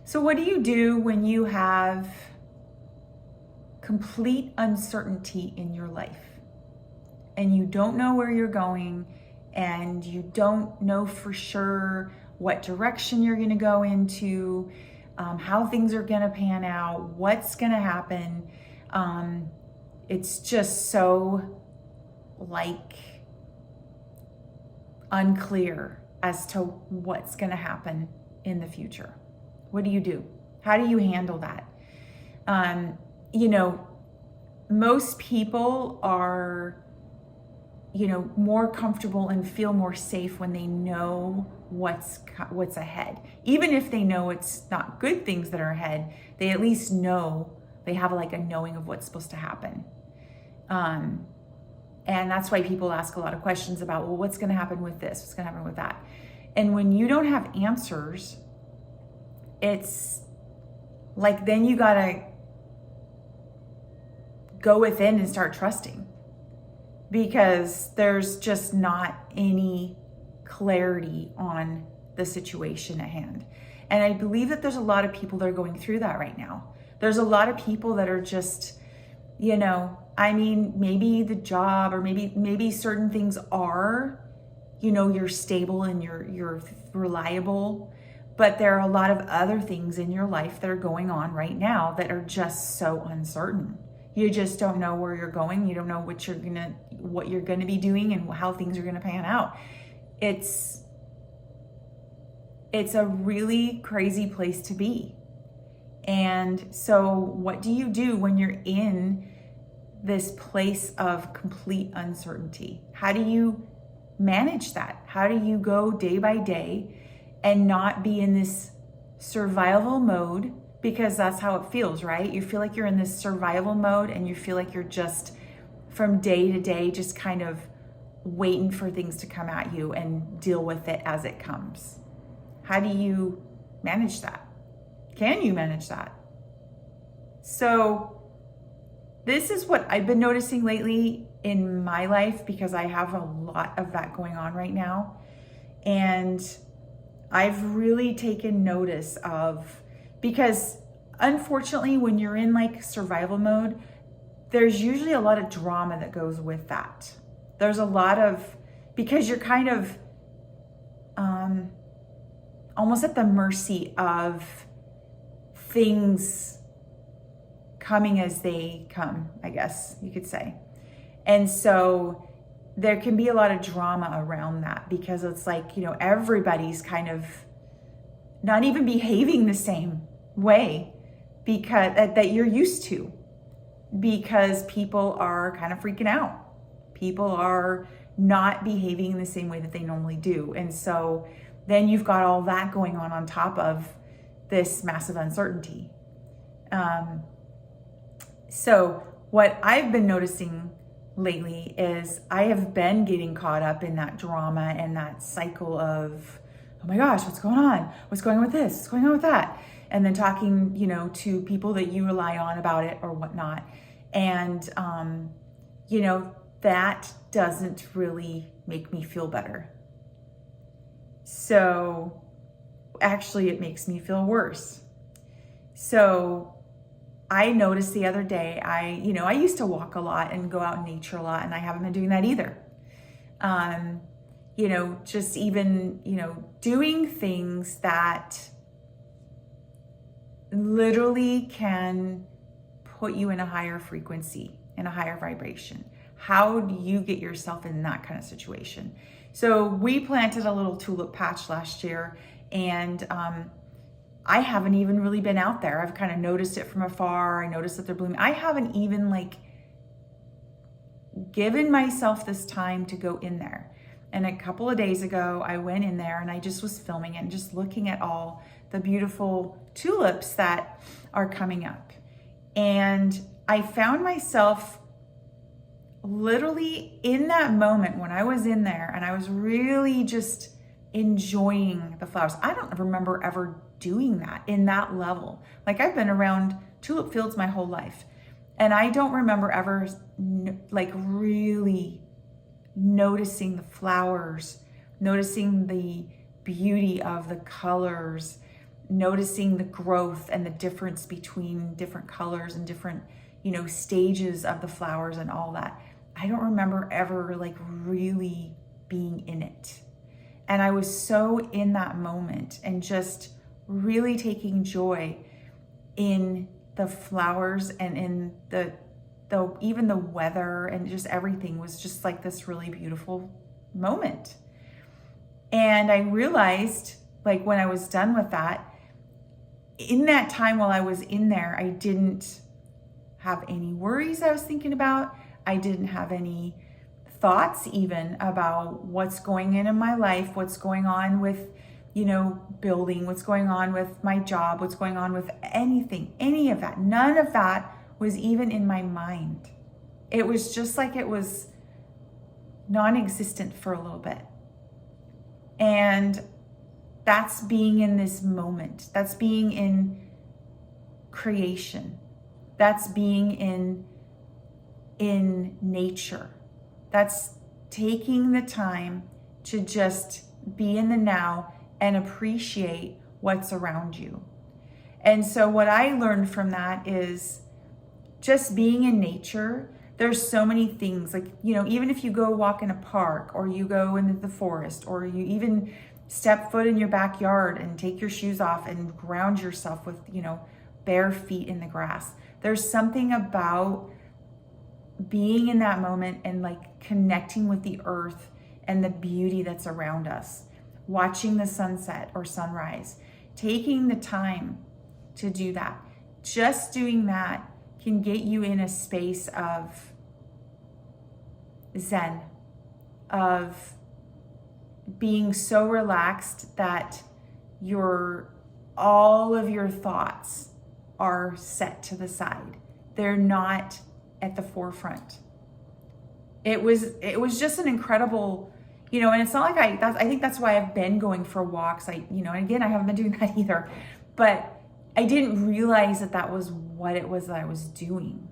So what do you do when you have complete uncertainty in your life and you don't know where you're going and you don't know for sure what direction you're going to go into, how things are going to pan out, what's going to happen? It's just so unclear as to what's going to happen in the future. What do you do? How do you handle that? Most people are, more comfortable and feel more safe when they know what's ahead. Even if they know it's not good things that are ahead, they at least know, they have a knowing of what's supposed to happen. And that's why people ask a lot of questions about, well, what's going to happen with this? What's going to happen with that? And when you don't have answers, it's then you got to go within and start trusting, because there's just not any clarity on the situation at hand. And I believe that there's a lot of people that are going through that right now. There's a lot of people that are just, maybe the job, or maybe certain things are, you're stable and you're reliable, but there are a lot of other things in your life that are going on right now that are just so uncertain. You just don't know where you're going. You don't know what you're gonna be doing and how things are gonna pan out. It's a really crazy place to be. And so what do you do when you're in this place of complete uncertainty? How do you manage that? How do you go day by day and not be in this survival mode? Because that's how it feels, right? You feel like you're in this survival mode, and you feel like you're just from day to day just kind of waiting for things to come at you and deal with it as it comes. How do you manage that? Can you manage that? So this is what I've been noticing lately in my life, because I have a lot of that going on right now. And I've really taken notice of, because unfortunately, when you're in survival mode, there's usually a lot of drama that goes with that. There's a lot of, because you're kind of almost at the mercy of things coming as they come, I guess you could say. And so there can be a lot of drama around that, because it's everybody's kind of not even behaving the same way because that you're used to, because people are kind of freaking out. People are not behaving in the same way that they normally do. And so then you've got all that going on top of this massive uncertainty. So what I've been noticing lately is I have been getting caught up in that drama and that cycle of, oh my gosh, what's going on? What's going on with this? What's going on with that? And then talking, to people that you rely on about it or whatnot. And, that doesn't really make me feel better. So actually it makes me feel worse. So I noticed the other day, I used to walk a lot and go out in nature a lot, and I haven't been doing that either. Just even, doing things that literally can put you in a higher frequency, in a higher vibration. How do you get yourself in that kind of situation? So we planted a little tulip patch last year, and I haven't even really been out there. I've kind of noticed it from afar. I noticed that they're blooming. I haven't even given myself this time to go in there. And a couple of days ago, I went in there and I just was filming it and just looking at all the beautiful tulips that are coming up. And I found myself literally in that moment when I was in there and I was really just enjoying the flowers. I don't remember ever doing that in that level. I've been around tulip fields my whole life, and I don't remember ever really noticing the flowers, noticing the beauty of the colors, noticing the growth and the difference between different colors and different, stages of the flowers and all that. I don't remember ever like really being in it. And I was so in that moment and just really taking joy in the flowers and in the even the weather, and just everything was just like this really beautiful moment. And I realized, like, when I was done with that, in that time while I was in there, I didn't have any worries I was thinking about. I didn't have any thoughts even about what's going on in my life, what's going on with, building, what's going on with my job, what's going on with anything, any of that. None of that was even in my mind. It was just like it was non-existent for a little bit. And that's being in this moment. That's being in creation. That's being in nature. That's taking the time to just be in the now and appreciate what's around you. And so what I learned from that is just being in nature. There's so many things, like, even if you go walk in a park, or you go into the forest, or you even step foot in your backyard and take your shoes off and ground yourself with, bare feet in the grass. There's something about being in that moment and like connecting with the earth and the beauty that's around us, watching the sunset or sunrise, taking the time to do that. Just doing that can get you in a space of zen, of being so relaxed that all of your thoughts are set to the side. They're not at the forefront. It was just an incredible, and it's not like I think that's why I've been going for walks. And again, I haven't been doing that either, but I didn't realize that was what it was that I was doing.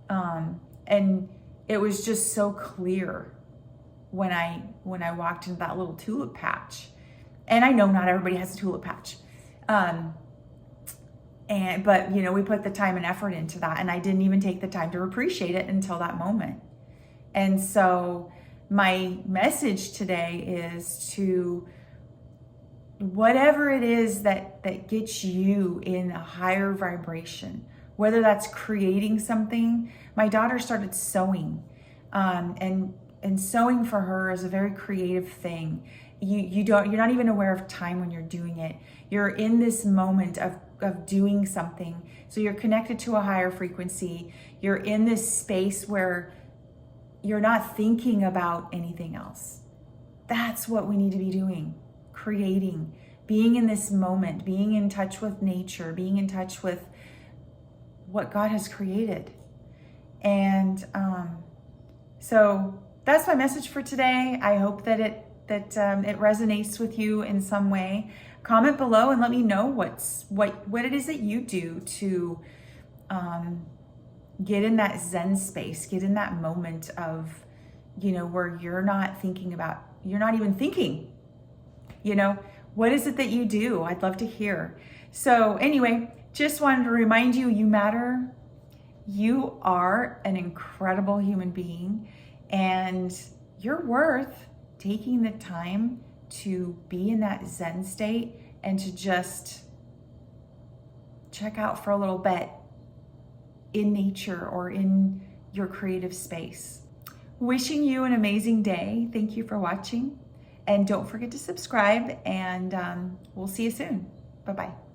And it was just so clear when I walked into that little tulip patch. And I know not everybody has a tulip patch. But we put the time and effort into that, and I didn't even take the time to appreciate it until that moment. And so my message today is to whatever it is that gets you in a higher vibration, whether that's creating something. My daughter started sewing, and sewing for her is a very creative thing. You're not even aware of time when you're doing it. You're in this moment of doing something. So you're connected to a higher frequency. You're in this space where you're not thinking about anything else. That's what we need to be doing. Creating, being in this moment, being in touch with nature, being in touch with what God has created. And so that's my message for today. I hope that it resonates with you in some way. Comment below and let me know what it is that you do to get in that Zen space, get in that moment of, where you're not even thinking, what is it that you do? I'd love to hear. So anyway, just wanted to remind you, you matter. You are an incredible human being, and you're worth taking the time to be in that Zen state and to just check out for a little bit in nature or in your creative space. Wishing you an amazing day. Thank you for watching. And don't forget to subscribe, and we'll see you soon. Bye-bye.